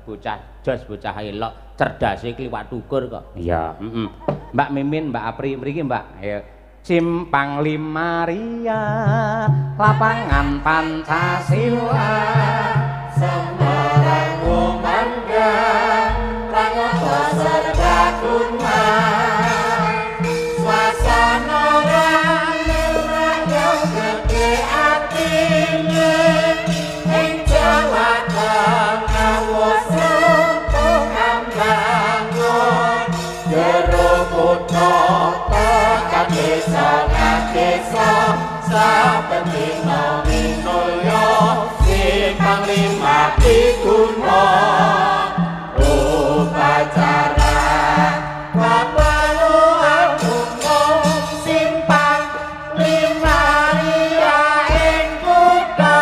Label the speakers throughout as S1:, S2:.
S1: bocah jos bocah elok cerdase kliwat tukur kok.
S2: Iya,
S1: Mbak Mimin, Mbak Apri mriki, Mbak. Ayo. Simpang Limaria, lapangan Pancasila,
S3: Semarang kumandang, Pranoto Serbaguna, suasana rame rakyat gede atine, ing Jawa Tengah wis runtuh ambangun, jero kutha tekan desa, saben dina minulya simpang lima diguna upacara keperluan umum simpang lima ria ing kutha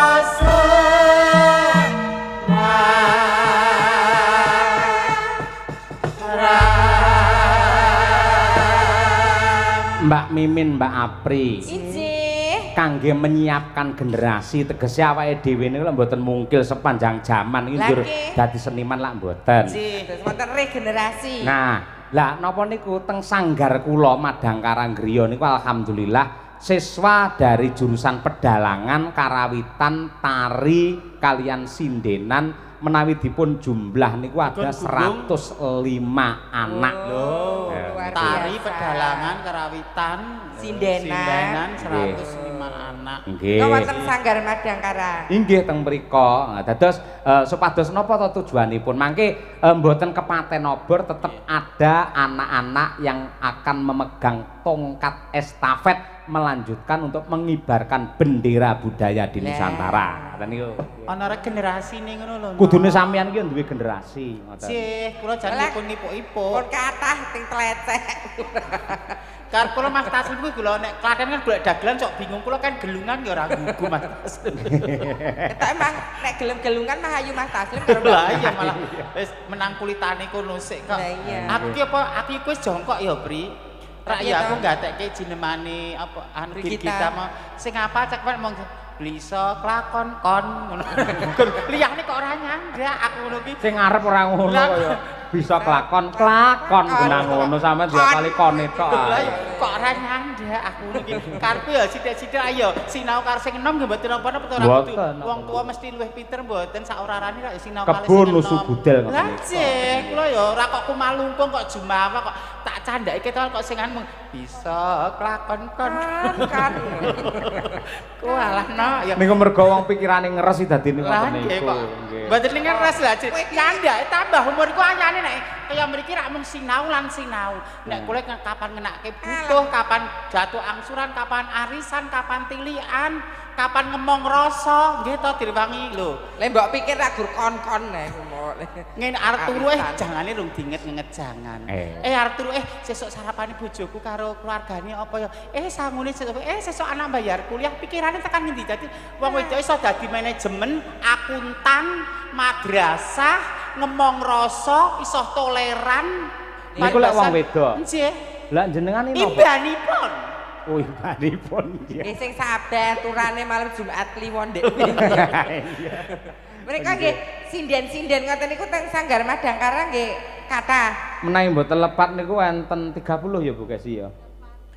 S1: Mbak Mimin, Mbak Apri.
S4: Iji.
S1: Kangge menyiapkan generasi tegese awake dhewe niku lek mboten mungkil sepanjang jaman iki njur dadi seniman lak mboten.
S4: Iji, wonten regenerasi.
S1: Nah, lah napa niku teng sanggar kula Madangkarang Griya niku alhamdulillah siswa dari jurusan pedalangan, karawitan, tari, kalian sindenan menawi dipun jumlah niku ada 105 anak
S4: loh.
S3: Tari, pedalangan, karawitan,
S4: sindenan
S3: 105 anak.
S1: Nggih.
S4: Wonten sanggar Madangkarang.
S1: Inggih teng mriko. Nah, dados supados napa to tujuanipun? Mangke mboten kepaten obor tetep ada anak-anak yang akan memegang tongkat estafet melanjutkan untuk mengibarkan bendera budaya di Nusantara. Ngoten niku.
S3: Ana regenerasi ning ngono lho.
S1: Kudune sampeyan ki duwe generasi, ngoten.
S3: Sih, kula jan nipun-nipuk-ipuk.
S4: Pun kathah ting tlecek.
S3: Karep kula Mas Taslim kuwi kula nek Klaten kan golek dagelan sok bingung kula kan gelungan ya ora gugu Mas Taslim.
S4: Ketok emang nek gelem-gelungan mah ayu Mas Taslim karo
S3: Lah iya malah wis menang kulitane kono sik kok.
S4: Lah iya.
S3: Aku ki apa aku wis jongkok ya, Bri. Rak ya aku gatekke jinemane apa anu kita mau sing apa cek mong Lisa klakon kon ngono. Liyane kok ora nyandrak aku ngono ki.
S1: Sing ngarep ora ngono kok ya. Bisa klakon genah ngono sampean dua kali kon tok ae.
S3: Kok ora nyandrak aku ngono ki. Karepku ya sithik-sithik ayo sinau karo sing enom nggih mboten napa-napa to ora kudu. Wong tuwa mesti luwih pinter mboten sak ora-orane rak sinau kali sing enom.
S1: Kebun nusu budel ngoten.
S3: Lah jeh kula ya ora kok kumalungkung kok jumawa kok tak candhake ketok kok sing anu bisa klakon kon kan. Ku alah no ya.
S1: Niku mergo wong pikirane ngeres dadi niku ngoten niku.
S3: Mboten ngeres lah jeh. Candhake tambah umurku anyane nek kaya mriki rak mung sinau lan sinau. Nek kula kapan ngenake butuh, kapan jatuh angsuran, kapan arisan, kapan tilian, kapan ngemong rasa, nggih to direwangi lho.
S4: Lek mbok pikir rak gur kon-kon nek
S3: Ngene arep turu jangane rung dinget-nget jangan. Arep turu sesuk sarapane bojoku karo keluargane apa ya? Sangune sesuk anak bayar kuliah pikirane tekan ngendi? Dadi wong wedok iso dadi manajemen, akuntan, madrasah, ngemong rasa, iso toleran.
S1: Niku lek wong wedok.
S3: Nggih.
S1: Lah jenengan iki napa?
S3: Imbanipun.
S1: Oh, imbanipun.
S4: Sing sabar turane malam Jumat Kliwon ndek. Mereka nggih sinden-sinden ngoten niku teng sanggar Madangkarang nggih kathah.
S1: Menawi mboten lepat niku enten 30 ya Bu Kesi ya.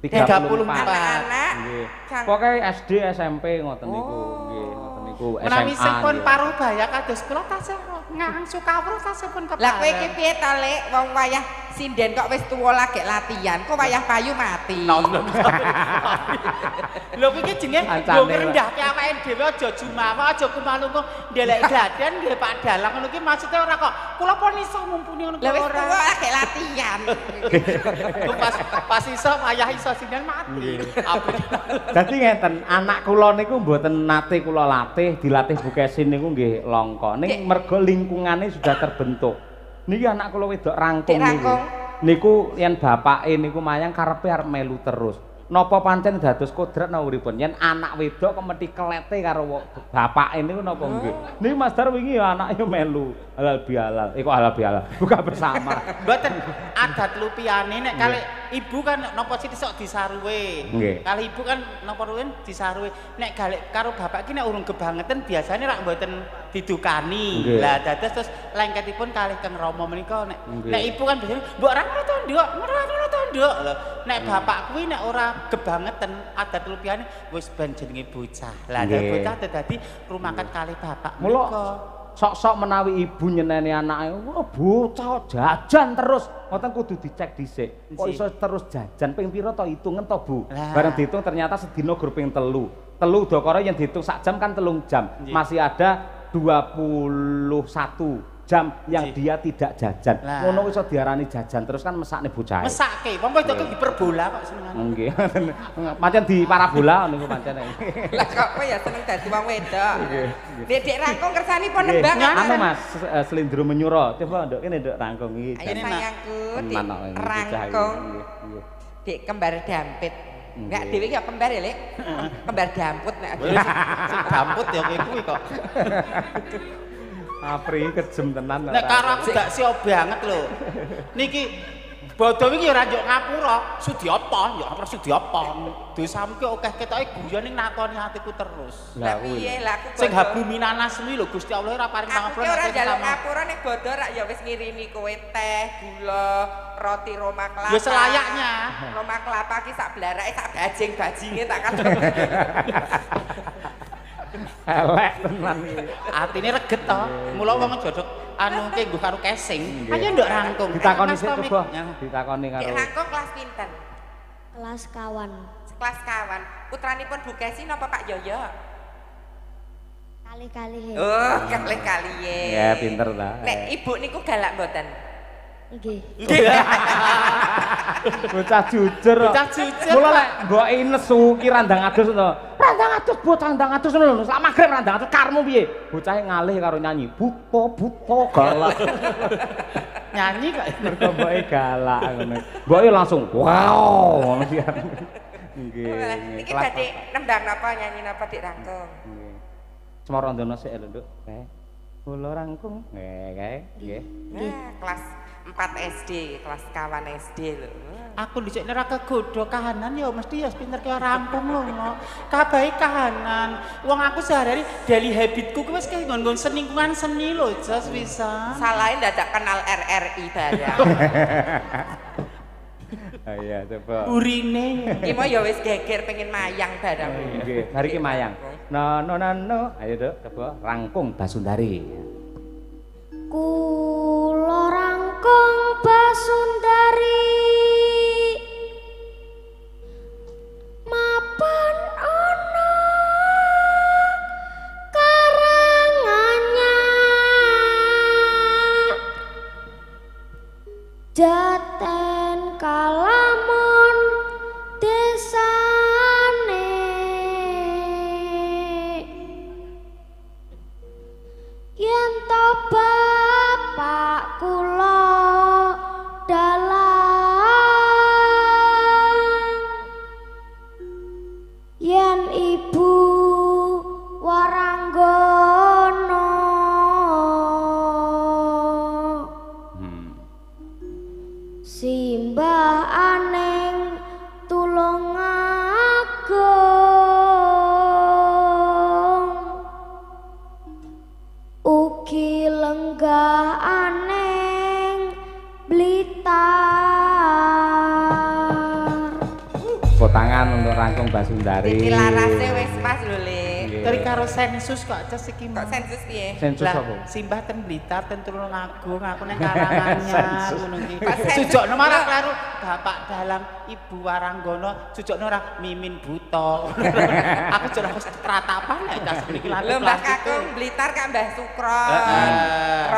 S3: 34
S4: anak.
S1: Nggih. Pokoke SD SMP ngoten niku, nggih ngoten niku SMA.
S3: Menawi sing pun Parubaya kados kula tasih ngangsu kawruh tasih pun kepala.
S4: Lah kowe iki piye ta Lek wong wayah sinden kok wis tuwa lagi latihan, kok wayah payu mati.
S3: Lho iki jenenge yo ngrendahke awake dhewe aja jumawa, aja kumalungkung ndelek gladan nggih Pak Dalang ngono iki maksude ora kok kula pun iso mumpuni ngono
S4: Lah wis tuwa lagi latihan.
S3: Pas iso wayah iso sinden mati.
S1: Dadi ngeten, anak kula niku mboten nate kula latih, dilatih Bu Kesin niku nggih langka. Ning mergo lingkungane sudah terbentuk. Niki anak kula wedok rangkung niku. Niku yen bapake niku mayang karepe arep melu terus. napa pancen dados kodrat napa pripun yen anak wedok kok mesti kelete karo bapake niku napa nggih niki Mas Dar wingi ya anake melu halal bihalal kok halal bihalal buka bersama
S3: mboten adat lupiane nek kali ibu kan napa sithik sok disaruwe kali ibu kan napa ruwen disaruwe nek galek karo bapak ki nek urung kebangetan biasane rak mboten didukani lah dados terus lengketipun kalih Kang Rama menika nek ibu kan biasane mbok ra ngono to nduk lho nek bapak kuwi nek ora kebangetan adat lupiane wis ben jenenge bocah lah bocah dadi rumaket kalih bapak menika sok-sok menawi ibu nyeneni anake wah bocah jajan terus ngoten kudu dicek dhisik kok iso terus jajan ping pira to hitungan to Bu bareng dihitung ternyata sedina gur ping 3 udakara yen dihitung sak jam kan 3 jam masih ada 21 jam yang dia tidak jajan. Ngono iso diarani jajan terus kan mesakne bocahe. Mesake, wong wedok ki hiperbola kok senengane.
S1: Nggih. Pancen di parabola niku pancen.
S4: Lah kok kowe ya seneng dadi wong wedok. Nggih. Dek rangkung kersanipun nembang.
S1: Anu Mas, Slendro Menyura. Coba nduk kene nduk rangkung iki.
S4: Ayo sayangku, rangkung. Dek kembar dampit. Enggak dhewe ki kembar ya, Lek. Kembar damput nek.
S3: Sing damput ya kowe kuwi kok.
S1: Apri kejem tenan.
S3: Nek karo aku gak sio banget lho. Niki bodho iki ora njuk ngapura, Sudyapa, ya ora Sudyapa. Dosamu ki akeh ketoke guyon ning nakoni atiku terus.
S4: Lah piye lah aku
S3: sing habu minanas kuwi lho Gusti Allah ora paring pangapura.
S4: Aku ora njaluk ngapura nek bodho rak ya wis ngirimi kowe teh, gula, roti Roma kelapa.
S3: Ya selayaknya.
S4: Roma kelapa ki sak blarake sak bajing-bajinge tak kadang.
S1: Elek tenan iki.
S3: Atine reget to. Mula wong jodhok anu ki nggo karo casing. Ayo nduk rangkung.
S1: Ditakoni sik coba. Ditakoni karo.
S4: Rangkung kelas pinten?
S2: Kelas kawan.
S4: Kelas kawan. Putranipun Bu Kesi napa Pak Yoyo?
S2: Kali-kali.
S4: Oh, kali-kali
S1: ya. Ya pinter ta.
S4: Nek ibu niku galak mboten?
S2: Nggih.
S1: Bocah jujur.
S3: Bocah jujur.
S1: Mula lek mboke nesu ki randang adus to. Randang adus bocah randang adus ngono lho. Sak magrib randang adus karmu piye? Bocahe ngalih karo nyanyi. Buto galak.
S3: Nyanyi kok
S1: mergo mboke galak ngono. Mboke langsung wow ngono ki. Nggih.
S4: Iki badhe nembang napa nyanyi napa Dik Rangkung?
S1: Nggih. Semorondana sik lho, Nduk. Kula rangkung. Nggih, nggih.
S4: Nah, kelas 4 SD, kelas kawan SD lho.
S3: Aku dhisik nek ora kegodho kahanan ya mesti ya pinter kaya rampung lho. Kabahe kahanan. Wong aku sehari-hari daily habitku kuwi wis kaya nggon seningkungan seni lho, Jos bisa.
S4: Salahe dadak kenal RRI barang.
S1: Iya, coba.
S3: Urine.
S4: Iki mau ya wis geger pengen mayang barang.
S1: Nggih, hari iki mayang. No. Ayo, Duk, coba rangkung Basundari.
S2: Kula rangkung Basundari mapan ana karangannya Jaten Kalamun desane yen to bapak kula dalang yen ibu waranggana simbah aneng tulung agung ugi lenggah aneng Blitar.
S1: Potangan untuk rangkung Basundari.
S4: Iki larase wis pas lho, Le.
S3: Dari karo sensus kok aja iki.
S4: Kok sensus piye?
S1: Sensus apa?
S3: Simbah ten Blitar ten Tulungagung aku nang Karanganyar ngono iki.
S4: Sensus.
S3: Sujokno marang karo bapak dalang ibu Waranggana, sujokno ora mimin buta. Aku jare wis tratapan nek das mriki lan.
S4: Lho Mbah Kakung Blitar kak Mbah Sukron.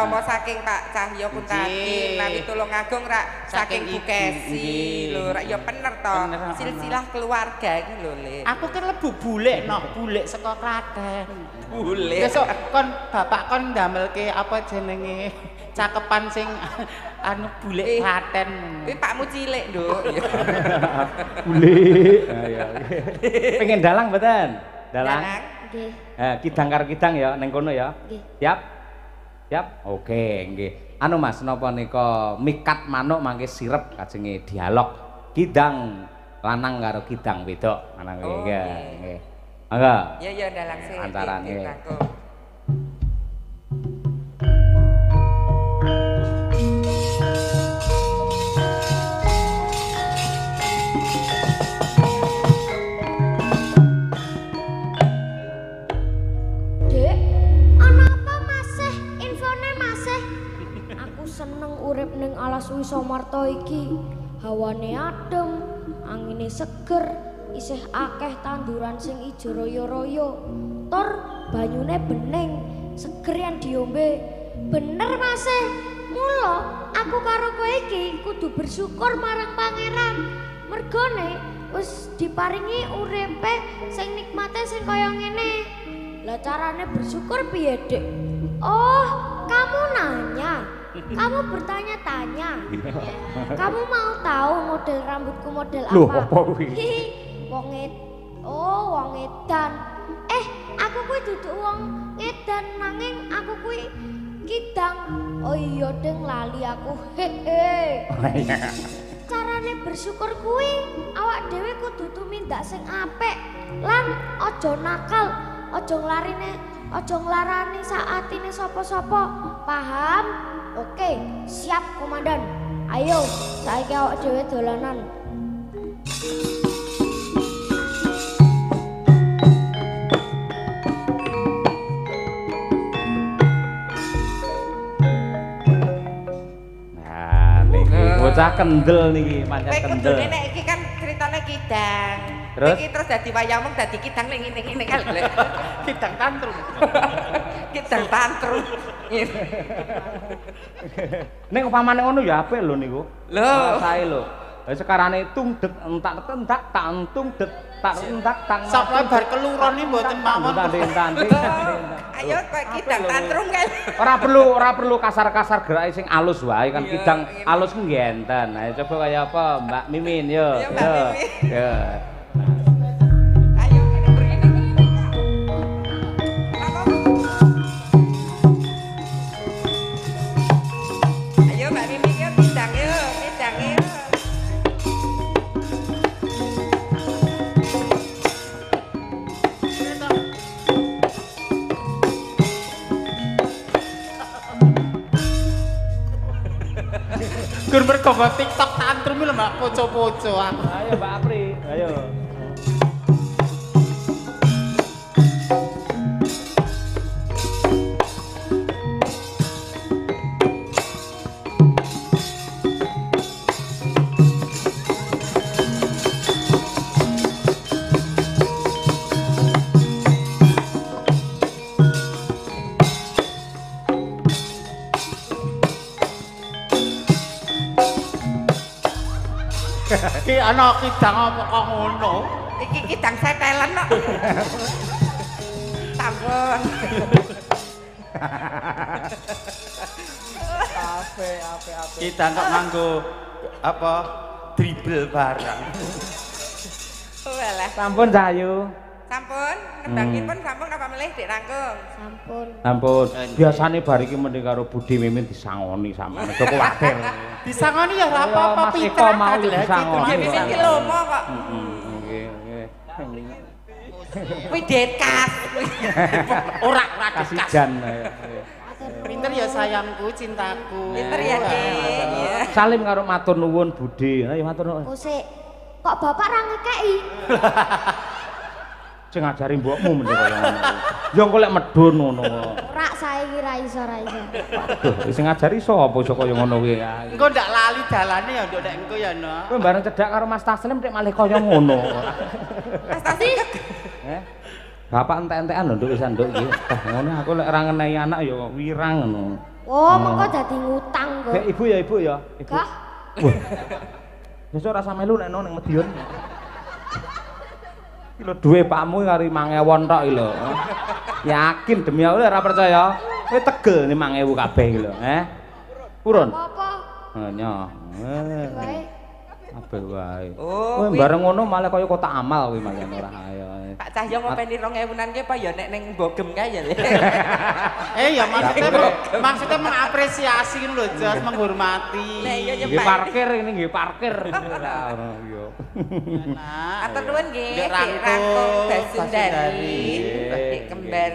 S4: Umpama saking Pak Cahyo Kuntadi, Nabi Tulungagung rak saking Bu Kesi lho, rak ya bener to. Silsilah keluarga iki lho, Le.
S3: Aku kan lebu bulek bulek saka Klaten.
S4: Bulek.
S3: Besok kon bapak kon ndamelke apa jenenge cakepan sing anu bulek Klaten.
S4: Kuwi Pakmu cilik, Nduk.
S1: Bulek. Ya. Pengen dalang mboten? Dalang.
S2: Nggih.
S1: Kidang karo kidang ya ning kono ya.
S2: Nggih.
S1: Siap? Siap? Oke, nggih. Anu Mas, napa nika mikat manuk mangke sirep kajenge dialog kidang lanang karo kidang wedok. Lanang nggih. Mangga.
S4: Ya dalang sing
S1: antarane.
S2: Seneng urip ning alas Wisamarta iki. Hawane adem, angine seger, isih akeh tanduran sing ijo royo-royo. Tur banyune bening, seger yen diombe. Bener Mas. Mula aku karo kowe iki kudu bersyukur marang Pangeran. Mergone wis diparingi uripe sing nikmate sing kaya ngene. Lah carane bersyukur piye, Dik? Oh, kamu nanya. Kamu bertanya-tanya. Kamu mau tahu model rambutku model apa?
S1: Loh, apa kuwi?
S2: Wong edan. Aku kuwi dudu wong edan nanging aku kuwi kidang. Oh iya deng lali aku. Carane bersyukur kuwi awak dhewe kudu tumindak sing apik lan aja nakal, aja nglarani saatine sapa-sapa. Paham? Oke, siap komandan. Ayo, saiki awak dhewe dolanan.
S1: Nah, niki bocah kendel niki, pancen kendel.
S4: Kudune nek iki kan critane kidang.
S1: Terus?
S4: Iki terus dadi wayang mung dadi kidang ning ngene-ngene kan lho.
S3: Kidang tantrum.
S4: Kidang tantrum.
S1: Nek upamane ngono ya apik lho niku.
S4: Lho,
S1: sae lho. Lah sekarane tungdek entak-entak tak entungdek tak entak tak.
S3: Sapa bar kelurone mboten mawon.
S1: Tanti.
S4: ayo kok kidang tantrum kan.
S1: Ora perlu kasar-kasar gerake sing alus wae kan kidang alus ku nggih enten. Ayo coba kaya apa Mbak Mimin yo.
S4: Yo Mbak Mimin.
S1: Yo.
S4: Ayo begini. Ayo Mbak Mimin yo kidang yo.
S3: Gur mergo TikTok tantrum lho Mbak poco-poco aku.
S1: Ayo Mbak Apri, ayo.
S3: Ki ana kidang apa kok ngono?
S4: Iki kidang setelan kok. Sampun.
S1: Ape.
S3: Kidang kok nganggo apa? Dribble barang.
S4: Walah.
S1: Sampun Cahayu.
S4: Sampun, nembangipun sampun apa melih Dik Rangkung?
S1: Sampun. Biasane bar iki mending karo Budi Mimin disangoni sampean. Aja kuwatir.
S3: Disangoni ya ora apa-apa
S1: Mas Eko
S3: pinter
S1: mau
S3: kadang
S1: disangoni.
S4: Nggih Mimin ki lomo kok.
S1: Nggih.
S4: Kuwi dekas.
S3: Ora
S1: Kasijan.
S3: Pinter ya sayangku, cintaku.
S4: Pinter ya, Dik.
S1: Salim karo matur nuwun Budi. Ayo matur nuwun.
S2: Kok bapak ra ngekeki?
S1: Sing ngajari mbokmu mending kaya ngono. Ya engko lek medhun ngono.
S2: Rak saiki ra iso.
S1: Aduh, sing ngajari sapa iso kaya ngono kuwi.
S3: Engko ndak lali dalane ya nduk nek engko ya no.
S1: Kowe bareng cedhak karo Mas Taslim nek malih kaya ngono.
S4: Mas Taslim.
S1: Bapak entek-entekan lho nduk wis nduk iki. Ngono aku lek ora ngenehi anak ya wirang ngono.
S2: Oh, mengko dadi ngutang kok.
S1: Ibu ya, Ibu ya. Ibu.
S2: Kah?
S1: Wah. Besok rasa melu nek ning Medion. Iki lho duwe pakmu kari 5.000 tok iki lho. Yakin demi Allah ora percaya. Kowe tegel nih 5.000 kabeh iki lho, Purun.
S2: Apa?
S1: Nyoh.
S2: Wae.
S1: Kabeh wae.
S4: Oh,
S1: kowe bareng ngono malah kaya kotak amal kowe malah ora ayo.
S4: Pak Cahyo ngopeni 2.000-an ki apa ya nek ning bogem kae ya.
S3: Ya maksudnya mengapresiasi ngono lho, Jos, menghormati.
S4: Lah iya
S1: Nggih parkir ini nggih parkir. Iya.
S4: Atur nuwun nggih.
S3: Ndek
S4: Rangkung Basundari. Dik kembar.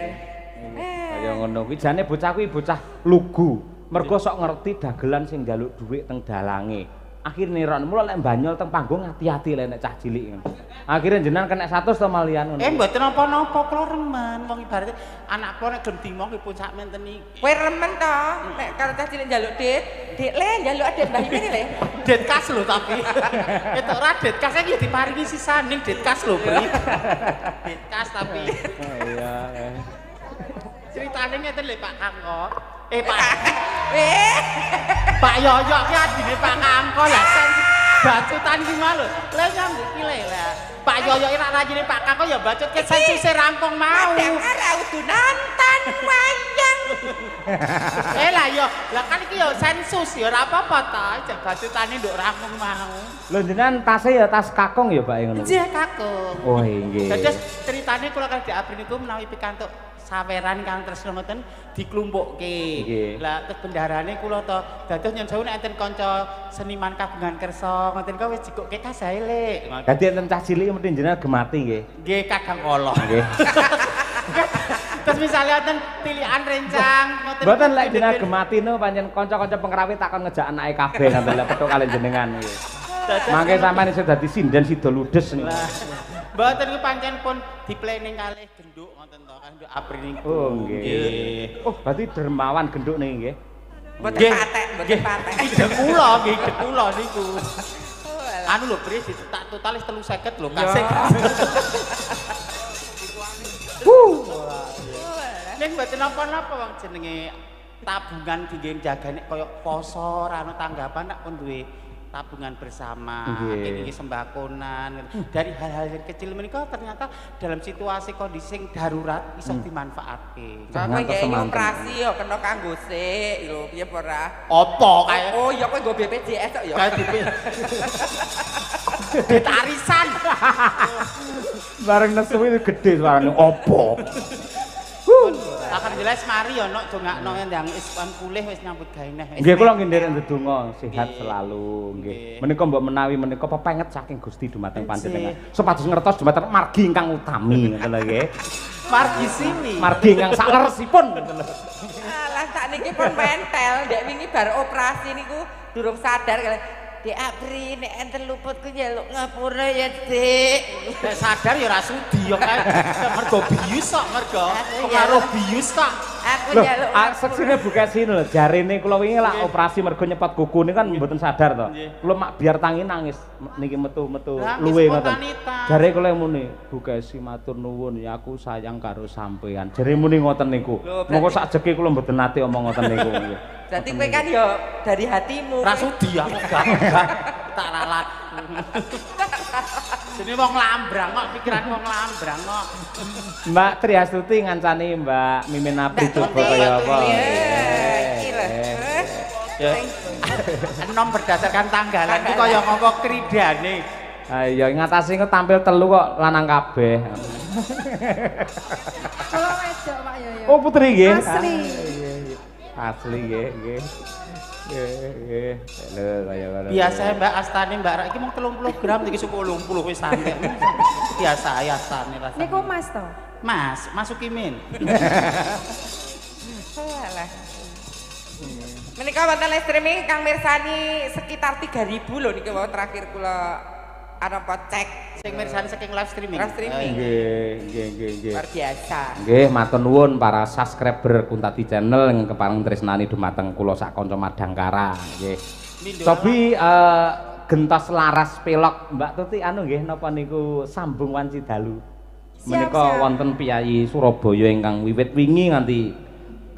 S1: Kaya ngono kuwi jane bocah kuwi bocah lugu. Mergo sok ngerti dagelan sing njaluk dhuwit teng dalange. Akhirnya ron mula lek mbanyol teng panggung hati-hati lek nek cah cilik ngono. Akhirnya jenengan kena 100 to malian ngono.
S3: Mboten napa-napa kula remen wong ibaratnya anak kula nek gelem dimong pun sak menten iki.
S4: Kowe remen to nek karo cah cilik njaluk dit. Dik le njaluk adik Mbah Imin le.
S3: Det kas lho tapi. Itu ora det kas iki diparingi sisaning det kas lho, Bri. Det kas tapi.
S1: Iya.
S3: Ceritane ngeten lho Pak Kangko. Pak Yoyo ki adine Pak Kangko lah bacutan ki mah lho. Lah nyambut ki le lah. Pak Yoyo ora rajine Pak Kangko ya bacut ke sensuse rampung mau.
S4: Ora udu nonton wayang.
S3: Lah yo, lah kan iki yo sensus ya ora apa-apa ta, jek bacutane nduk rampung mau.
S1: Lho jenengan tase ya tas kakung ya Pak ngono.
S3: Nggih kakung.
S1: Oh nggih.
S3: Dados ceritane kula kan diabri niku menawi pikantuk saweran kang tresna mboten diklumpukke. Lah terus bendarane kula to dados nyen sewu nek enten kanca seniman kagungan kersa ngoten kok wis jikukke kasae Lek.
S1: Dadi enten cah cilik mesti jenengan gemati nggih.
S3: Nggih Kakang Kala.
S1: Nggih.
S3: Terus misalnya enten pilihan rencang ngoten.
S1: Mboten lek jenengan gemati no pancen kanca-kanca pengrawit takon ngejak anake kabeh ngoten lek petuk kalian jenengan nggih. Mangke sampean iso dadi sinden sida ludes niku.
S3: Mboten ku pancen pun diplening kalih genduk ngoten to, kan genduk apri niku.
S1: Oh nggih. Oh, berarti dermawan genduk niki nggih.
S4: Mboten patek, mboten patek.
S3: Ide kula nggih, ide kula niku. Anu lho, Bri, tak totalis 350 lho, kasih. Ning mboten napa-napa wong jenenge tabungan dinggo jagane kaya poso ora ana tanggapan nek pun duwe tabungan bersama, akhirnya sembakonan. Dari hal-hal yang kecil menika ternyata dalam situasi kondisi yang darurat bisa dimanfaatkan.
S4: Kowe nggih operasi yo kena kanggo sik lho, piye ora?
S3: Apa kae?
S4: Oh, ya kowe nggo BPJS kok ya.
S3: Kae ditarisan.
S1: Bareng nesu itu gede suarane opo.
S3: Alhamdulillah semari ya nok dongakno ndang ispan pulih wis nyambut gawe neh.
S1: Nggih kula ngindir ndedonga sehat selalu nggih. Menika mbok menawi menika pepenget saking Gusti dumateng panjenengan. Supados ngertos dumateng margi ingkang utami ngoten lho nggih.
S3: Margi sini.
S1: Margi ingkang sakleresipun ngoten lho.
S4: Alah sakniki pun mentel, ndek wingi bar operasi niku durung sadar kali. Dek Apri nek enten luputku njaluk ngapura ya, Dik.
S3: Nek sadar ya ora sudi yo kae. Mergo bius kok, mergo pengaruh bius kok.
S4: Aku njaluk.
S1: Seksine bukesi lho, jarine kula wingi lak operasi mergo nyepot kuku niku kan mboten sadar to. Kula mak biar tangi nangis niki metu-metu luwe ngoten. Jare kula muni, Bukesi matur nuwun ya aku sayang karo sampean. Jare muni ngoten niku. Monggo sakjeke kula mboten nate omong ngoten niku.
S4: Berarti kowe kan ya dari hatimu.
S3: Ora sudi aku gak. Tak lalat. Jadi wong lambrang kok, pikiran wong lambrang kok.
S1: Mbak Triastuti ngancani Mbak Mimin Apri coba kaya apa?
S3: Enom berdasarkan tanggalan iki kaya ngomong kridane.
S1: Ayo ngatasi tampil telu kok lanang kabeh.
S5: Kula wedok Pak Yoyo.
S1: Oh putri nggih.
S5: Asli.
S1: Asli nggih, nggih. Nggih. Lho kaya ngono.
S3: Biasa Mbak Astani Mbak Ra iki mung 30 gram iki 10 wis santai. Biasa ya Astani rasane.
S5: Niku Mas to.
S3: Mas, masuki min.
S4: Alah. Menika wonten live streaming kang mirsani sekitar 3.000 lho niki wau terakhir kula apa cek
S3: sing mirsani saking live streaming.
S4: Live streaming.
S1: Nggih.
S4: Luar biasa.
S1: Nggih, matur nuwun para subscriber Kuntati Channel yang kepareng tresnani dumateng kula sak kanca Madangkara nggih. Cobi gentos laras pelok Mbak Tuti anu nggih napa niku sambung wanci dalu. Menika wonten piyayi Surabaya ingkang wiwit wingi nganti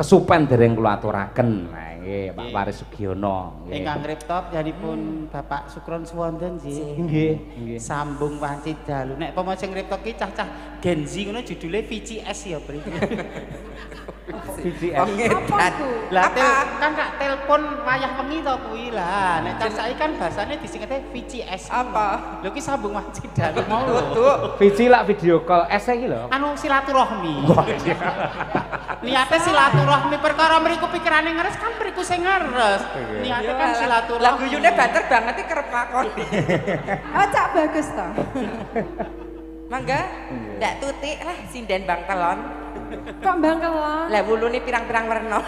S1: kesupen dereng kula aturaken. Nah, nggih, Pak Waris Sugiono.
S3: Ingkang ngripta panjenenganipun Bapak Sukron Suwanda nggih.
S1: Nggih.
S3: Sambung wanci dalu. Nek pama sing ngripta ki cah-cah Gen Z ngono judule VCS ya, Bri.
S1: VCS.
S2: Apa itu?
S3: Lah kan kak telepon wayah wengi to kuwi lah. Nek cah saiki kan basane disingkete VCS.
S4: Apa?
S3: Lho ki sambung wanci dalu mau lho.
S1: VC lak video call iki lho.
S3: Anu silaturahmi. Niate silaturahmi perkara mriku pikirane ngeres kan mriku sing ngeres. Niate kan silaturahmi.
S4: Lah guyune banter banget iki kerep lakoni.
S5: Oh, Cak bagus to.
S4: Mangga, ndak tutik lah sinden Bang Telon.
S5: Kok bangkelon?
S4: Lah wulune pirang-pirang werna.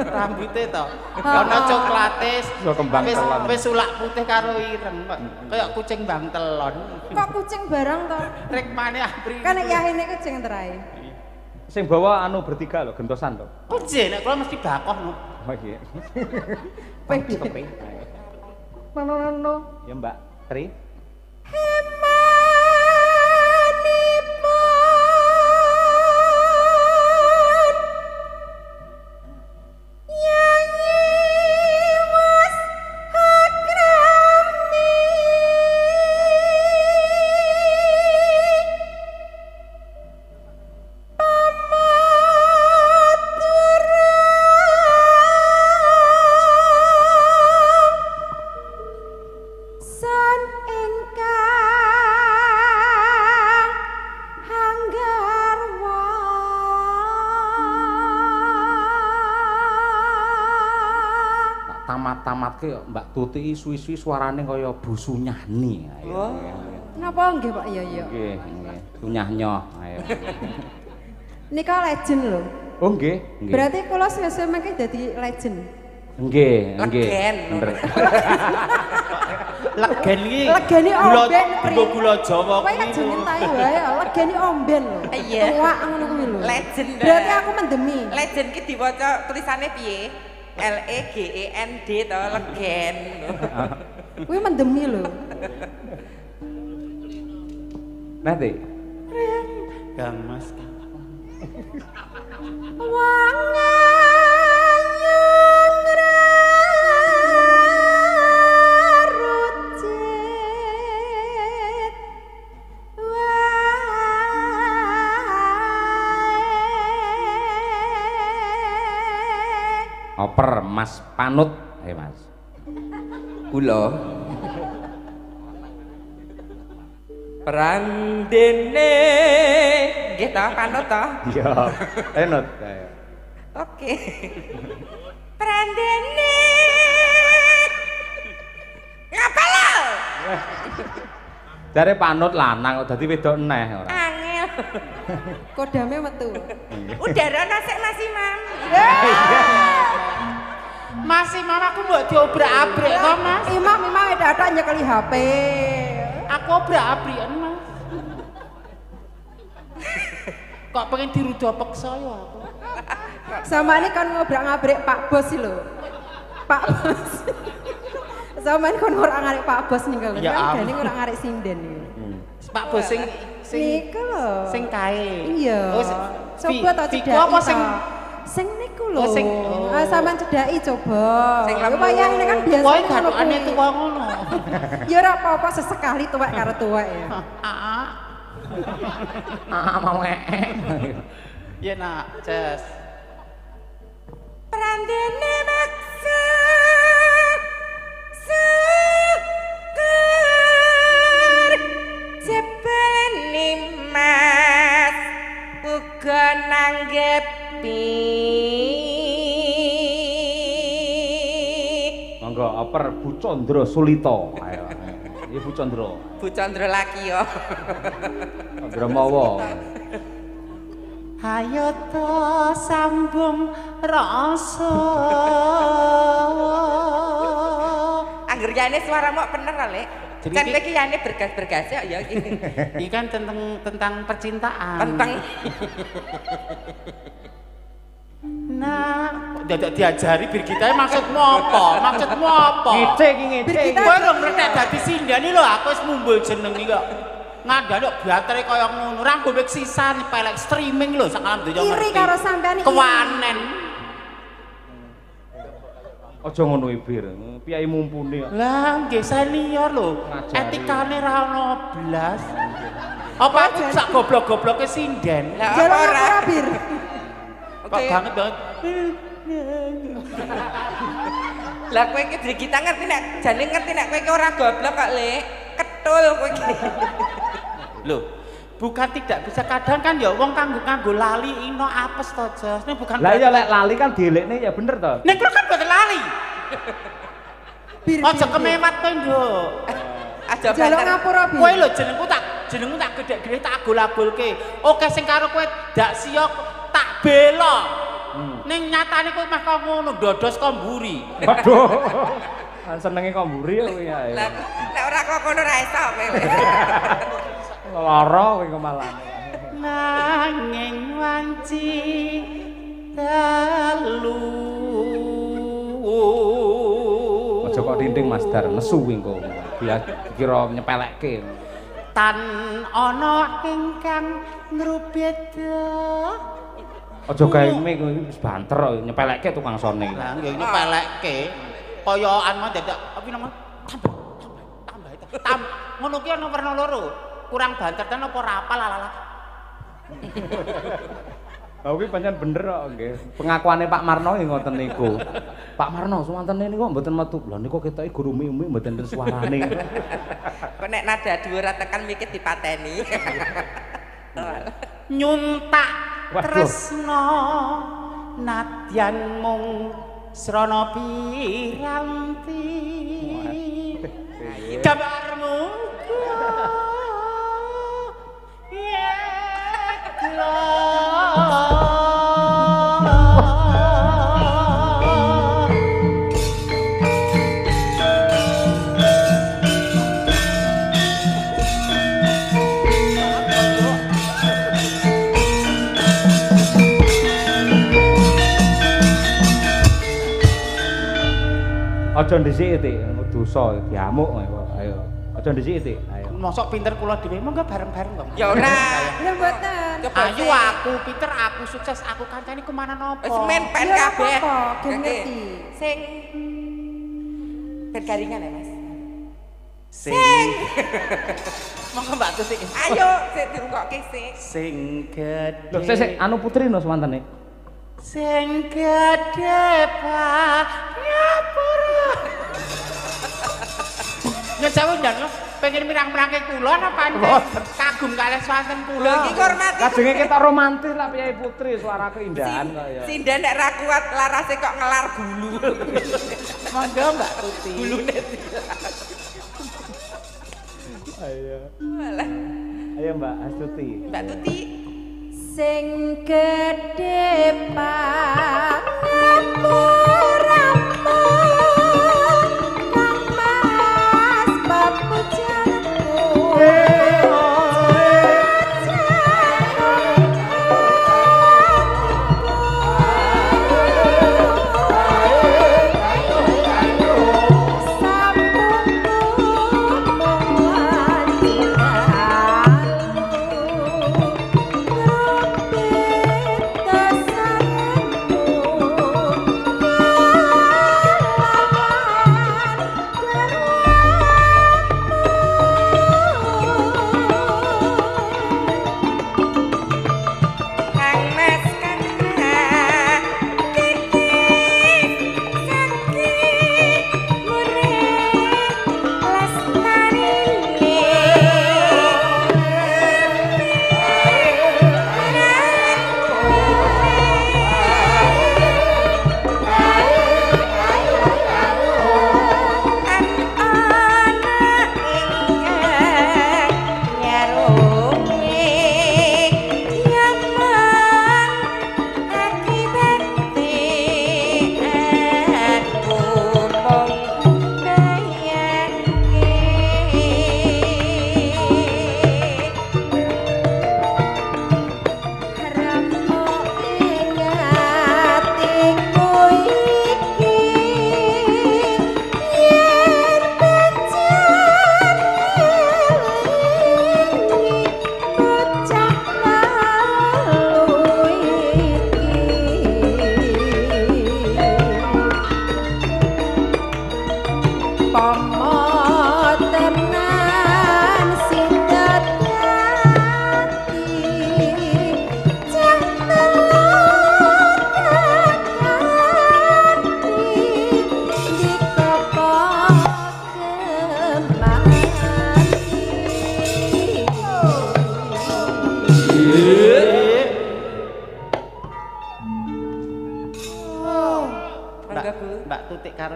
S3: Rambute to. Ana coklate,
S1: Iso kembang telon.
S3: wis sulak putih karo ireng kok. Kaya kucing bang telon.
S5: Kok kucing barang to?
S3: Rikmane abri.
S5: Kan nek yahine kucing terai.
S1: Sing bawa anu bertiga lho, gentosan lho.
S3: Kucing nek kula mesti bakoh no.
S1: Oh iya.
S5: Pede.
S1: Ya Mbak Tri.
S5: San ingkang hanggarwa
S1: Tamat-tamatke Mbak Tuti suwi-suwi suarane kaya busu nyani. Ayo.
S5: Napa nggih Pak? Iya iya.
S1: Nggih, nggih. Tunyah-nyoh. Ayo.
S5: Nika legend lho.
S1: Oh nggih, nggih.
S5: Berarti kula sing mengke dadi legend.
S1: Nggih, nggih.
S4: Legen.
S1: Bener.
S3: Legen iki.
S5: Legene omben pri.
S3: Gula Jawa
S5: Kowe kan jeneng tae wae, legene omben lho.
S4: Iya.
S5: Tuwak ngono kuwi lho.
S4: Legend.
S5: Berarti aku mendemi.
S4: Legend ki diwaca tulisane piye? LEGEND to legen.
S5: Kuwi mendemi lho.
S1: Nanti.
S3: Kang Mas.
S1: Oper Mas Panut. Mas.
S4: Kula Prandene nggih ta Panut ta?
S1: Iya. Panut.
S4: Oke. Prandene ngapa lo?
S1: Jare Panut lanang kok dadi wedok eneh ora.
S4: Angel.
S5: Kodame metu.
S4: Udara nasik Mas Imam.
S3: Mas Imam aku mbok diobrak-abrik to, Mas.
S5: Imam ada nyekeli HP.
S3: Aku obrak-abrikan, Mas. Kok pengen dirudo peksa ya aku.
S5: Sama ini kan ngobrak-ngabrik Pak Bos lho. Pak Bos. Sama ini kan ngorek-ngarik Pak Bos nih kalau
S3: Ya
S5: kan
S3: ampun.
S5: ini ngorek-ngarik sinden nih.
S3: Pak Bos sing
S5: Niku lho.
S3: sing kae.
S5: Iya.
S3: Oh,
S5: Coba to
S3: Viko
S5: cedhaki
S3: apa
S5: to.
S3: sing
S5: Sing niku lho.
S3: Oh, sing
S5: Sampean cedhaki coba.
S4: Sing
S5: Ya wayah ini kan biasa
S3: Tuwae
S5: ngono
S3: gathukane
S5: kuwi.
S3: tuwa ngono.
S5: Ya ora apa-apa sesekali tuwek karo tuwek ya.
S1: Mau
S3: Ya nak, Ces.
S4: Prandene maksud syukur jebane Mas uga nanggepi.
S1: Monggo oper Bu Chandra Sulita. Ayo. Iki Bu Chandra.
S4: Bu Chandra laki yo.
S1: Brahmawa.
S3: Hayo to sambung rasa.
S4: Angger yane suara mok bener Lek.
S3: Jadi
S4: Kan
S3: ki-
S4: iki yane bergas-bergas ya iki.
S3: Ini kan tentang percintaan.
S4: Penteng.
S3: Nah, dadak diajari bir kita maksudmu apa? Maksudmu apa?
S1: Ngece iki ngece.
S5: Kita-
S3: Kowe rong ngerti dadi sindani lho, aku wis mumbul jeneng iki kok. Ngandani kok batere kaya ngono, ra nggo wek sisan pelek streaming lho sak alam donya
S5: Iri karo sampean iki.
S3: Kewanen.
S1: Aja ngono Bir. Piyai mumpuni kok.
S3: Lah nggih senior lho. Etikane ra ono blas. Apa aku sak goblok-gobloke sinden.
S4: Lah
S5: Jaluk
S4: ora.
S5: ngapura Bir.
S3: Kok banget banget.
S4: Lah kowe iki Brigita ngerti nek jane ngerti nek kowe iki ora goblok kok, Lek. Ketul kowe iki.
S3: Loh, bukan tidak bisa kadang kan ya wong kanggo lali ino apes to, Jos. Ini bukan.
S1: Lah ya lek lali kan dielekne ya bener to.
S3: Nek kan boten lali.
S5: Bir.
S3: Aja kemewat to, Nduk.
S4: Aja
S5: Jaluk
S4: banter.
S5: ngapura Bir.
S3: Kowe lho jenengku tak gedhe-gedhe tak agul-agulke. Oke sing karo kowe dak siok tak bela. Ning nyatane kowe mah kok ngono dodos komburi.
S1: Waduh. Senenge kok mburi ya kowe ya.
S4: Lah nek ora kok ngono ra iso kowe.
S1: Lara kowe kok malah.
S3: Nanging wanci dalu.
S1: Aja kok tinting Mas Dar nesu engko. Biar dikira nyepelekke.
S3: Tan ana ingkang ngrubeda.
S1: Aja gawe wis banter kok nyepelekke tukang sone.
S3: Lah nggih nyepelekke. Koyokan mah dadak apa namanya? Tambah. Ngono ki ana werna loro. Kurang banter ten apa ora apal ala.
S1: Ha kuwi pancen bener kok nggih. Pengakuane Pak Marno nggih ngoten niku. Pak Marno suwantene niku mboten metu. Lah niku ketoke guru umi mboten den suarane.
S4: Kok nek nada dhuwur tekan mikir dipateni.
S3: Nyuntak
S1: Waduh.
S3: tresno nadyan mung srana piranti. Kabarmu
S1: Aja ndhisik Tik, dosa diamuk kok. Ayo. Aja ndhisik Tik. Ayo.
S3: mosok pinter kula dhewe monggo bareng-bareng kok.
S4: Ya ora.
S5: Ya mboten.
S3: Ayo aku pinter, aku sukses, aku kancane kemana nopo.
S4: Wis men pen
S5: Ya,
S4: kabeh.
S5: apa-apa, gen
S4: Oke.
S5: ngerti.
S4: Sing bergaringan ya, Mas.
S3: Sing. Monggo Mbak Tutik.
S4: Ayo, sik dirungokke sik.
S3: Sing gedhe.
S1: Lho sik anu putri no suwantene.
S3: Sing gedhe nyapura. Nek sampeyan njaluk pengen mirang-mirangke kula apa pancen kagum kalih swanten
S4: Lho
S3: kula.
S4: iki hormat iki.
S1: Kajenge kita romantis lah Piyai Putri, suara keindahan kok ya.
S4: Sindan nek ra kuat larase kok ngelar gulu.
S3: Monggo Mbak Tuti.
S4: Gulune.
S1: Ayo.
S4: Walah,
S1: Ayo Mbak Astuti.
S4: Mbak Tuti.
S5: Sing gedhe pangapuramu Kang Mas papujanku Sampun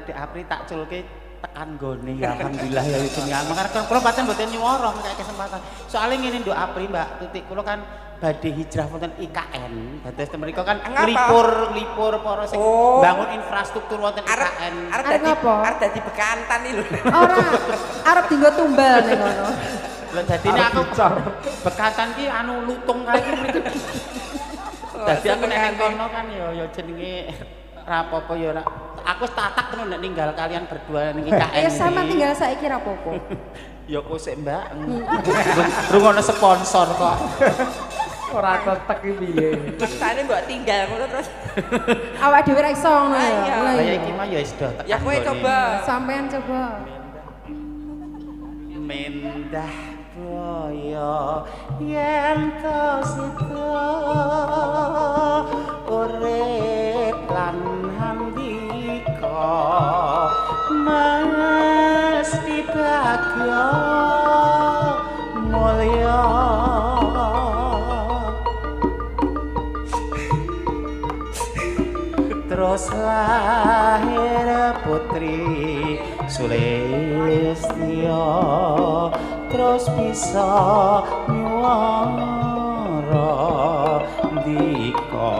S3: karo Dek Apri tak culke tekan gone ya alhamdulillah ya jenengan. Makane kula pancen mboten nyuwara kaya kesempatan. Soale ngene Nduk Apri Mbak Tutik kula kan badhe hijrah wonten IKN. Dados mriku kan lipur para sing bangun infrastruktur wonten IKN.
S4: Arep dadi bekantan iki lho.
S5: Ora, arep dienggo tumbal ning ngono.
S3: Lah dadine aku bekatan ki anu lutung kae iki mriku. Dadi aku nek kono kan ya jenenge ra apa-apa ya ora. Aku tatak tenan nek ninggal kalian berdua ning IKN.
S5: Ya sama tinggal saiki ra apa-apa.
S3: Ya kok sik Mbak. Rungono sponsor kok.
S1: Ora tetek iki piye.
S4: Maksane mbok tinggal ngono terus.
S5: Awak dhewe ra iso ngono ya.
S3: Lah ya iki mah ya wis do tekan.
S4: Ya kowe coba.
S5: Sampean coba.
S3: Mendah boyo yen to sida urip lan handika mesti bagya mulya terus lahir putri Sulistya terus bisa nyuwara ndika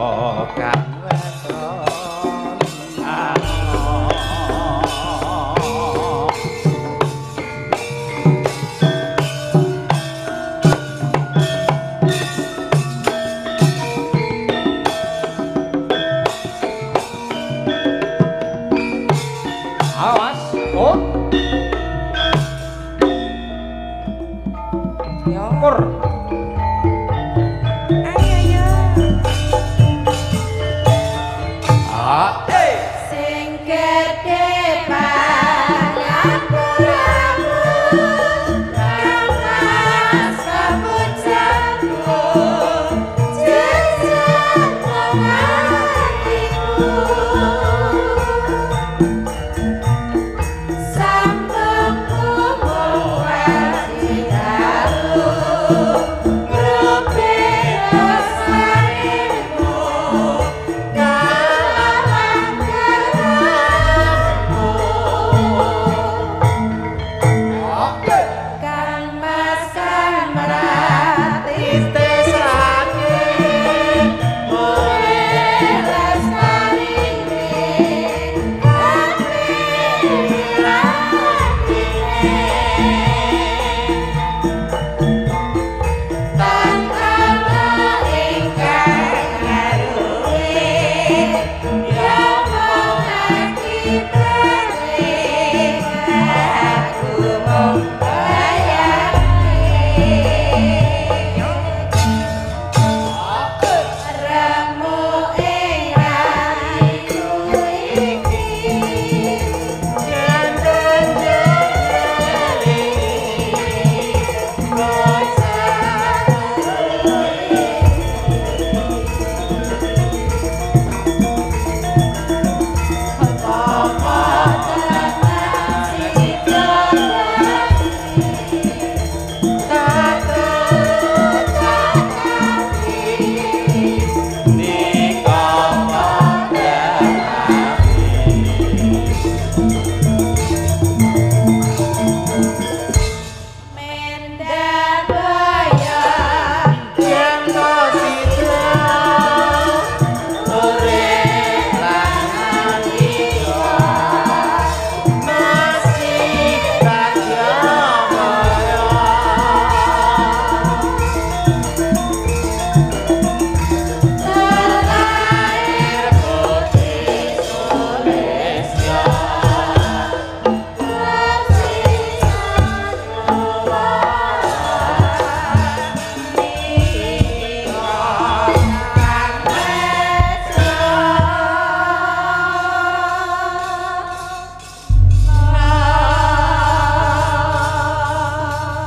S3: kang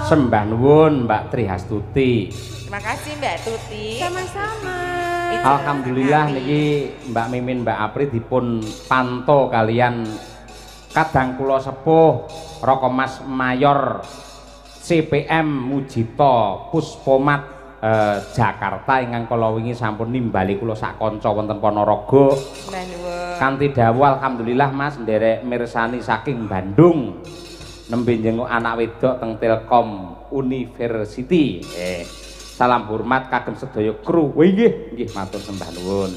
S1: Sembah nuwun Mbak Trihastuti.
S4: Terima kasih Mbak Tuti.
S5: Sama-sama.
S1: Alhamdulillah niki Mbak Mimin Mbak Apri dipun panto kalian kadang kula sepuh Roko Mas Mayor CPM Mujito Puspomat Jakarta ingkang kala wingi sampun nimbali kula sak kanca wonten Ponorogo. Kanthi dawuh alhamdulillah Mas nderek mirsani saking Bandung. Nembe njenguk anak wedok teng Telkom University. Salam hormat kagem sedaya kru. Nggih matur sembah nuwun.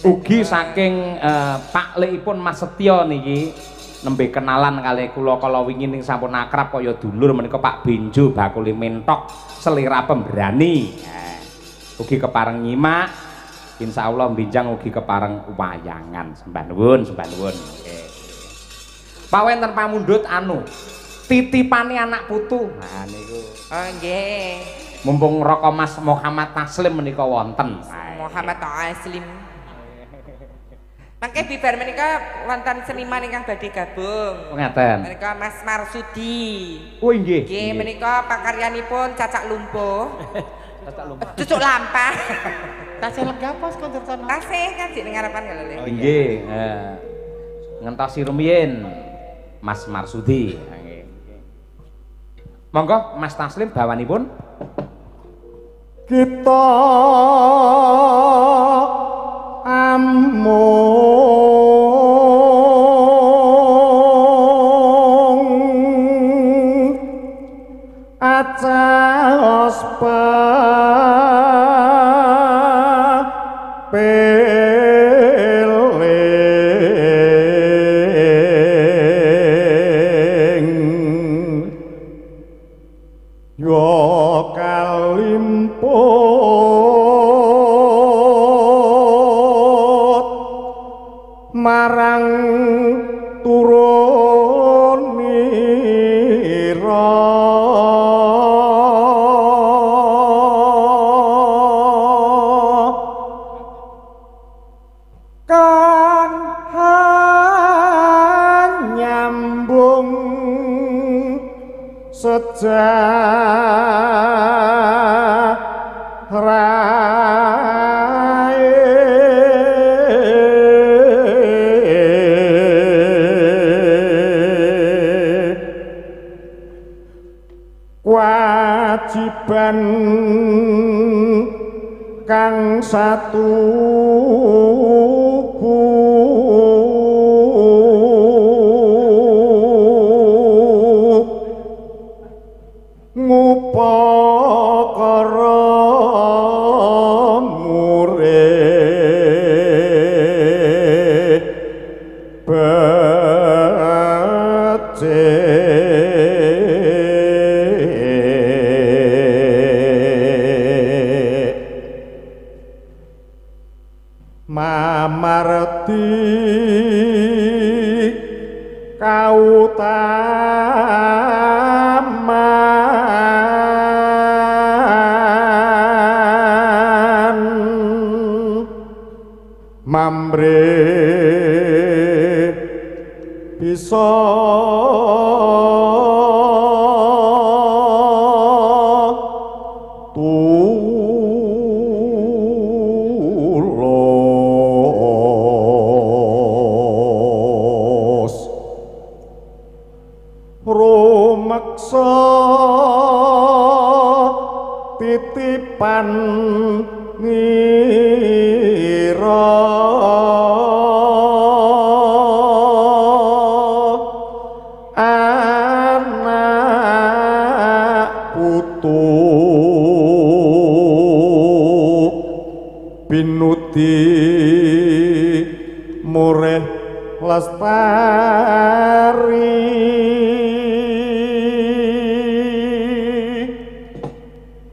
S1: Ugi saking Pak Lekipun Mas Setyo niki nembe kenalan kalih kula kala wingi ning sampun akrab kaya dulur menika Pak Benjo bakule mentok selera pemberani. Ugi kepareng nyimak insyaallah binjang ugi kepareng wayangan. Sembah nuwun, sembah nuwun. Pak wonten pamundhut anu titipane anak putu. Nah niku.
S4: Oh nggih.
S1: Mumpung Raka Mas Muhammad Taslim menika wonten.
S4: Muhammad Taslim. Mangke bibar menika wonten seniman ingkang badhe gabung.
S1: Ngaten.
S4: Menika Mas Marsudi.
S1: Oh nggih.
S4: Nggih menika pakaryanipun cacak lumpuh.
S1: Cacak lumpuh.
S4: Cucuk lampah.
S3: Tasih lega pos kondur sono.
S4: Tasih kan ning ngarepan lho.
S1: Oh nggih. Ngentosi rumiyin Mas Marsudi. Monggo Mas Taslim bawanipun.
S6: Kita amung acos peling yo kalimput marang turun nira kan nyambung kewajiban kang satu ngupakara murid mamarti kautaman mamre bisa rumeksa titipan ngira anak putu pinuti mureh lestari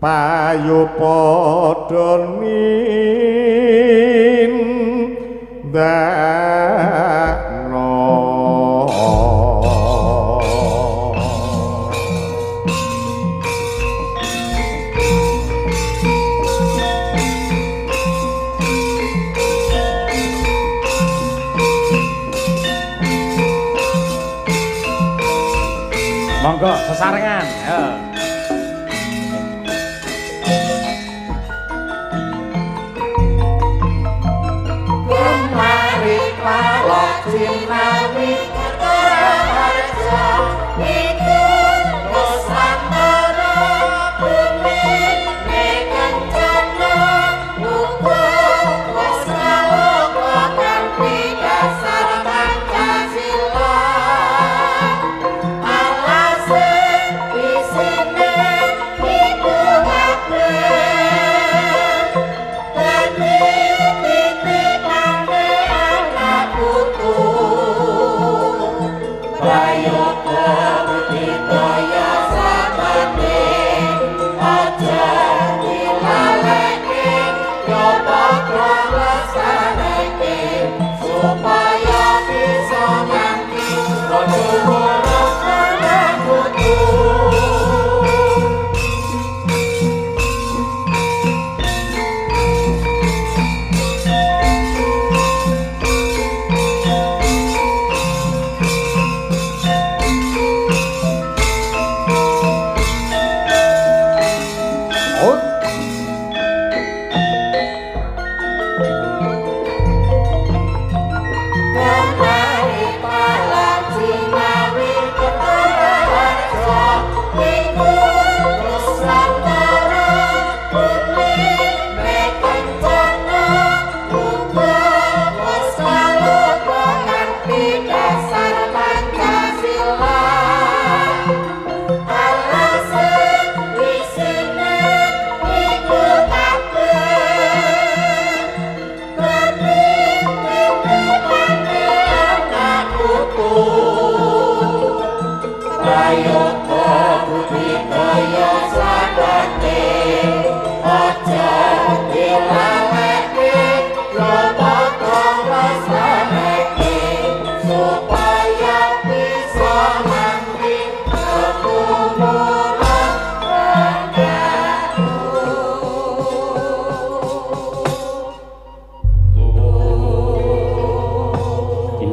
S6: payu padha nindakno
S1: Monggo sesarengan.
S6: Iku nusantara bumi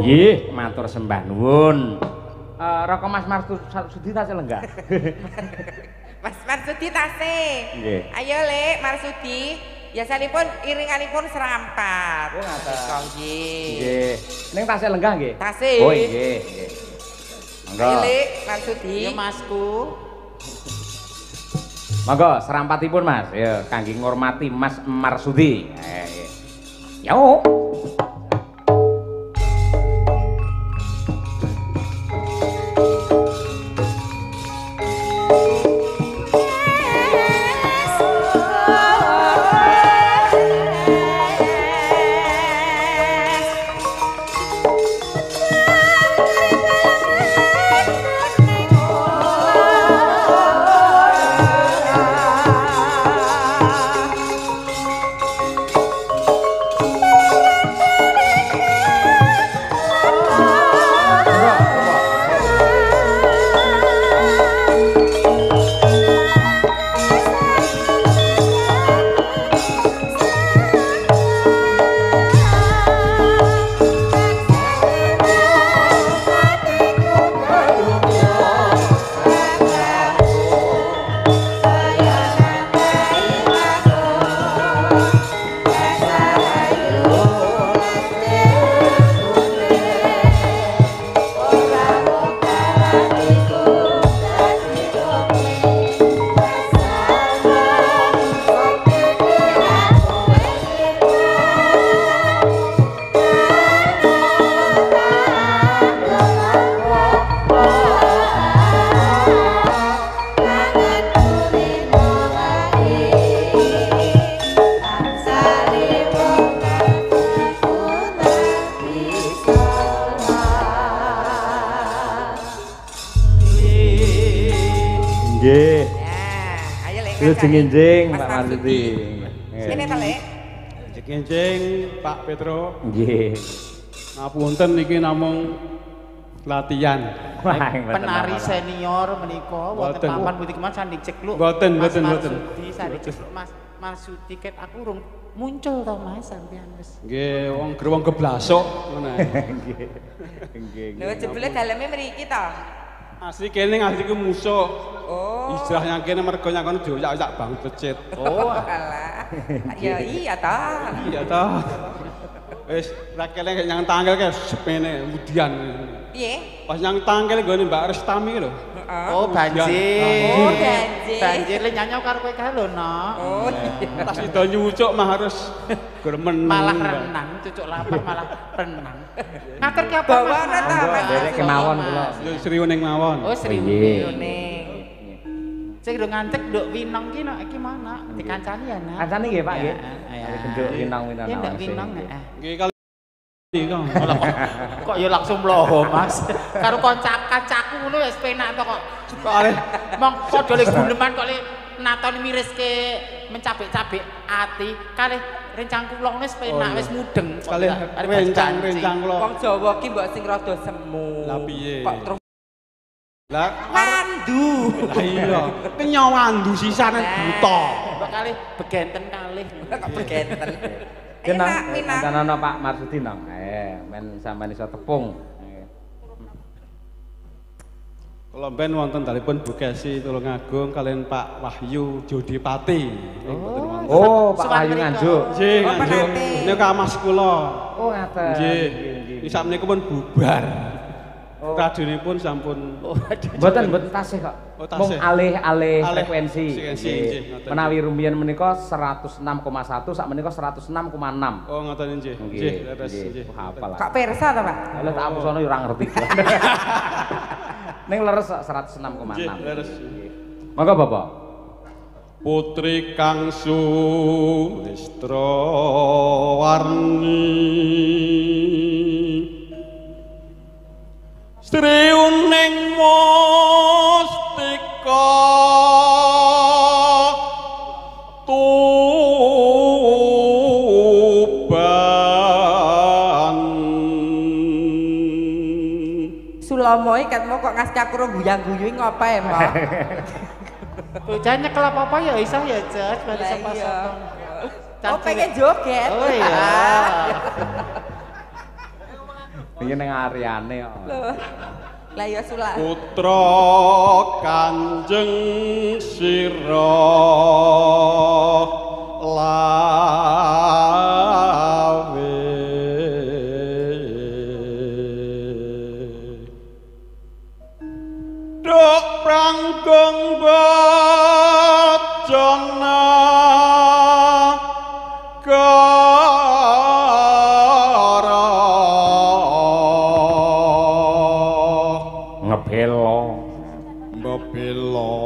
S1: Nggih, matur sembah nuwun. Raka Mas Marsudi tasih lenggah.
S4: Mas Marsudi tasih.
S1: Nggih.
S4: Ayo Lek Marsudi, biasanipun iringanipun serampat.
S1: Oh ngaten.
S4: Nggih.
S1: Nggih. Ning tasih lenggah nggih?
S4: Tasih.
S1: Oh nggih, nggih. Monggo.
S4: Ayo Lek Marsudi.
S3: Ya Masku.
S1: Monggo serampatipun Mas, ya kangge ngurmati Mas Marsudi. Yo. Nggih.
S4: Nah, ayo Lek.
S1: Lu jenginjing
S4: Mas
S1: Pak Marsudi.
S4: Sini ta Lek.
S7: Jenginjing Pak Petro.
S1: Nggih.
S7: Ngapunten niki namung latihan.
S1: Wah, mboten
S3: Penari
S1: apa-apa.
S3: senior menika wonten
S7: Mboten.
S3: papan putih kemana sanding cekluk.
S7: Mboten,
S3: Mas
S7: mboten, mboten.
S3: Marsudi sanding cekluk Mas Marsudi ket aku urung muncul to Mas sampean wis.
S7: Nggih, wong grewong geblasok ngono.
S1: Nggih. Nggih.
S4: Lho jebule daleme mriki to.
S7: Asli kene ngasih ke musuh.
S4: Oh.
S7: Istilahnya kene mergo nyakon dioyak-oyak bang becet.
S4: Oh, alah. Ya iya ta.
S7: Iya toh. Wis rakele nyang tanggal ke sepene mudian.
S4: Piye?
S7: Pas nyang tanggal gone Mbak Restami lho.
S3: Oh, banjir.
S4: Oh, banjir.
S3: Banjir le nyanyok karo kowe kae lho, Nok.
S4: Oh,
S7: Tas itu nyucuk mah harus gremen.
S3: Malah renang, cucuk lapar malah renang. Ngatur ki apa?
S4: bawa
S3: Mas?
S4: ta Mas.
S1: Derek kemawon kula.
S7: Yo sriuning mawon.
S3: Oh, serius.
S1: Nggih.
S4: Kuning.
S3: Sing do ngancek nduk winong ki Nok iki mana? Dikancani ya, Nak.
S1: Kancane nggih Pak nggih.
S3: Ya.
S1: Bentuk winang-winang.
S3: Ya ndak winong.
S7: Nggih kali iki kok.
S3: Kok ya langsung mloho Mas. Karo kancaku ngono wis penak to kok. Mong padha le guneman kok le natoni miriske mencabik-cabik ati kalih rencang kula wis penak wis mudeng.
S7: Kalih rencang kula.
S4: Wong Jawa ki mbok sing rada semu.
S7: Lah piye?
S4: Kok terus
S7: lah
S4: wandu.
S7: Lah iya, kenyawandu sisane buta.
S3: Mbok kalih begenten kalih.
S4: Kok begenten.
S1: Kenang ana Pak Marsudi nang. Men sampean iso tepung.
S7: Kula ben wonten dalipun Bu Kesi Tulungagung kalian Pak Wahyu Jodipati.
S1: Oh, Pak Wahyu Nganjuk.
S7: Nggih, Nganjuk. Niku Mas kula.
S1: Oh, ngaten.
S7: Nggih. Iki sakmenika pun bubar. Radionipun sampun
S1: mboten tasih kok. Mung alih-alih frekuensi. Menawi rumiyin menika 106,1 sak menika 106,6.
S7: Oh, ngoten nggih. Nggih, leres nggih.
S1: Hafal.
S4: Kak Persa ta, Pak?
S1: Lha tak apusono ya ora ngerti. Ning leres 106,6.
S7: Nggih, leres.
S1: Monggo Bapak.
S7: Putri kang sulestra warni Sri uning mustika tuban
S4: Sulamoe katmu kok ngas cakro guyang-guyung ngopo e, Mbak?
S3: Bocah nyekel apa ya iso ya, Jas, bali sapa-sapa.
S4: Oh, pengen joget.
S3: Oh iya.
S1: Iki ning areane kok.
S4: Lah ya Sula.
S7: Putra Kanjeng Sira lawe Dok prangkung bacana Mbebela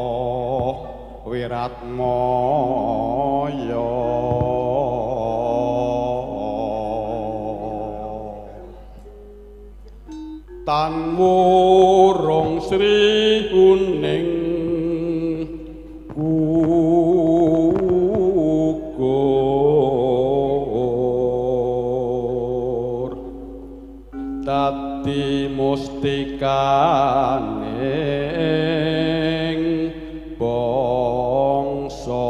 S7: Wiratmaya tan murung Sri Uning gugur dadi mustikane bangsa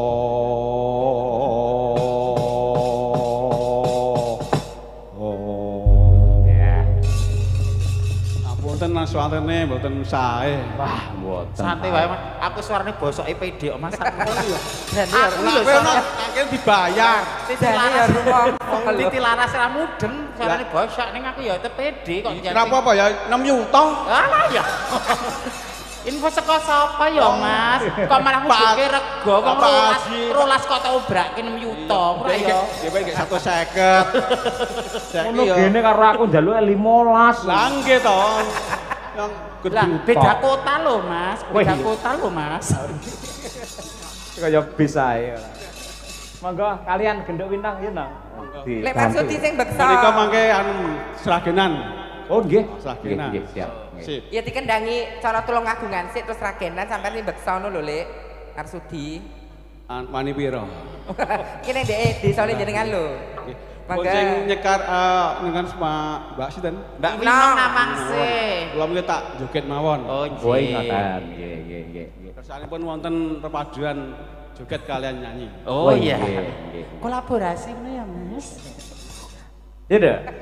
S7: apunten nang swantene mboten sae.
S1: Wah, mboten.
S3: Santai wae, Mas. Aku suarane bosoke pede kok, Mas.
S4: Jane ya
S7: Akhirnya dibayar.
S4: Jane ya rumong.
S3: Titi laras ra mudeng, suarane bosok ning aku ya pede kok
S7: Ora apa-apa ya 6 yuta.
S3: Alah ya. Info saka sapa ya, Mas? Kok malah ngubeke rego wong rolas kok tak obrake 6 yuta. Ora ya.
S7: Dhewe nggih 150.
S1: Ngono gene karo aku njaluk 15.
S7: Lah nggih to. Yang
S3: Lah beda kota lho, Mas. Beda kota lho, Mas.
S1: Kaya bis ae. Monggo kalian genduk wintang ya, Nang.
S4: Lek Marsudi sing beksa.
S7: menika mangke anu seragenan.
S1: Oh nggih.
S7: Seragenan.
S1: Nggih, siap.
S7: Sip.
S4: Ya dikendangi cara Tulungagungan sik terus ragenan sampean sing beksa ngono lho, Lek. Marsudi.
S7: Wani pira?
S4: Kene ndek desane jenengan lho.
S7: Pun sing nyekar dengan sama Mbak Sinten?
S3: Mbak Winong namangse.
S7: Kula mriki tak joget mawon.
S3: Oh,
S1: Oh, ngoten. Nggih, nggih, nggih.
S7: Kersanipun wonten perpaduan joget kalian nyanyi.
S3: Oh iya.
S1: Nggih.
S3: Kolaborasi ngono ya, Mas.
S1: Ya dah.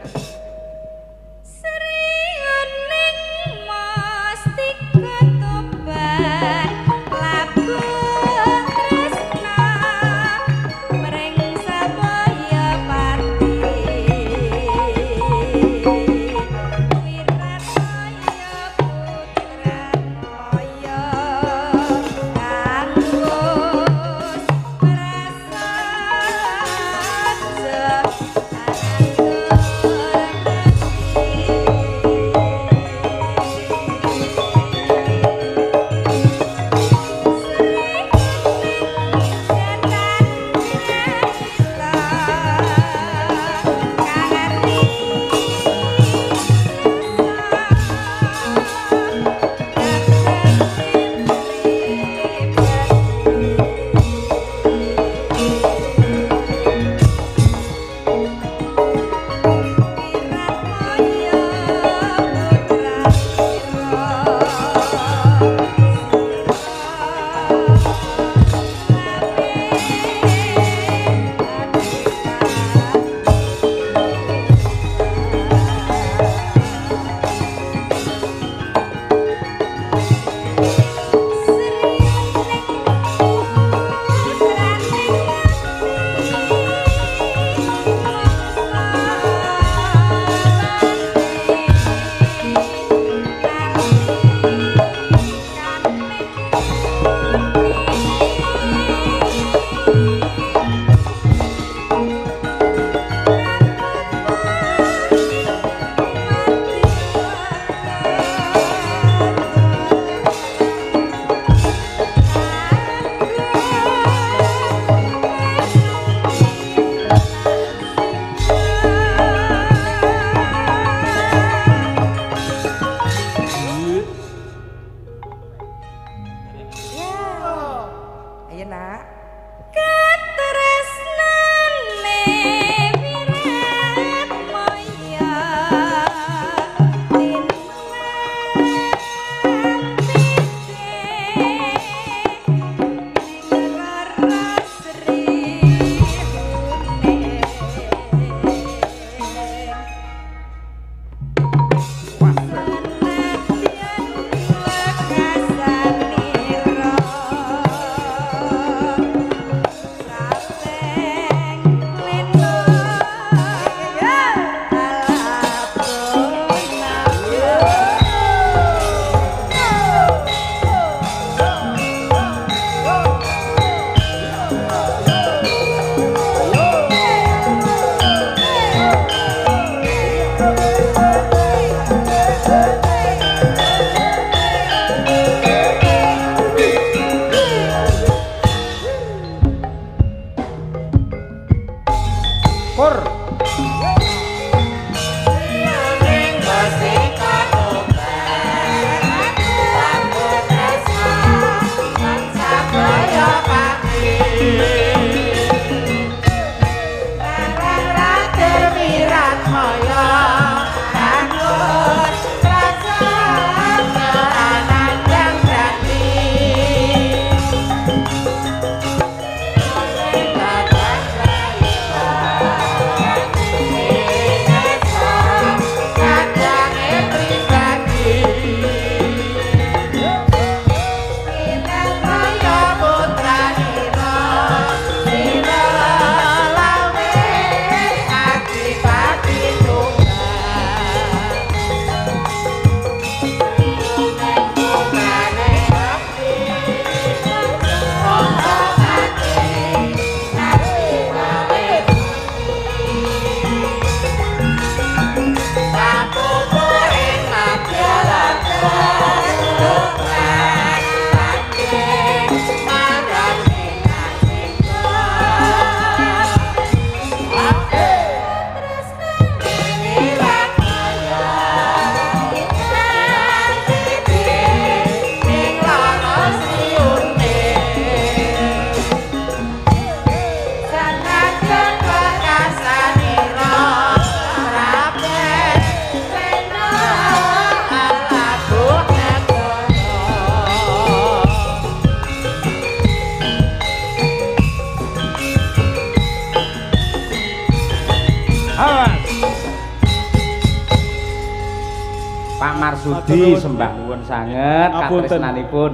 S1: Marsudi sembah nuwun sanget katresnanipun.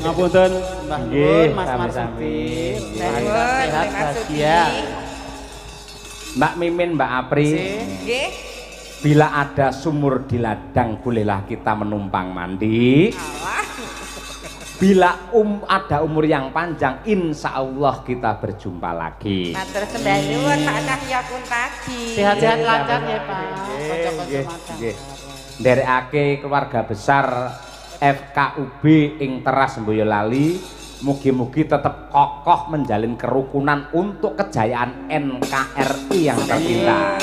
S7: Ngapunten.
S1: Nggih,
S3: Mas
S1: sami-sami.
S3: Sehat bahagia.
S1: Mbak Mimin, Mbak Apri.
S4: Nggih.
S1: Bila ada sumur di ladang, bolehlah kita menumpang mandi. Bila ada umur yang panjang, insya Allah kita berjumpa lagi.
S4: Matur sembah nuwun Pak Cahyapun pagi.
S3: Sehat-sehat lancar ya Pak.
S1: Nggih, nggih. Nderekake keluarga besar FKUB ing Teras Boyolali, mugi-mugi tetap kokoh menjalin kerukunan untuk kejayaan NKRI yang tercinta.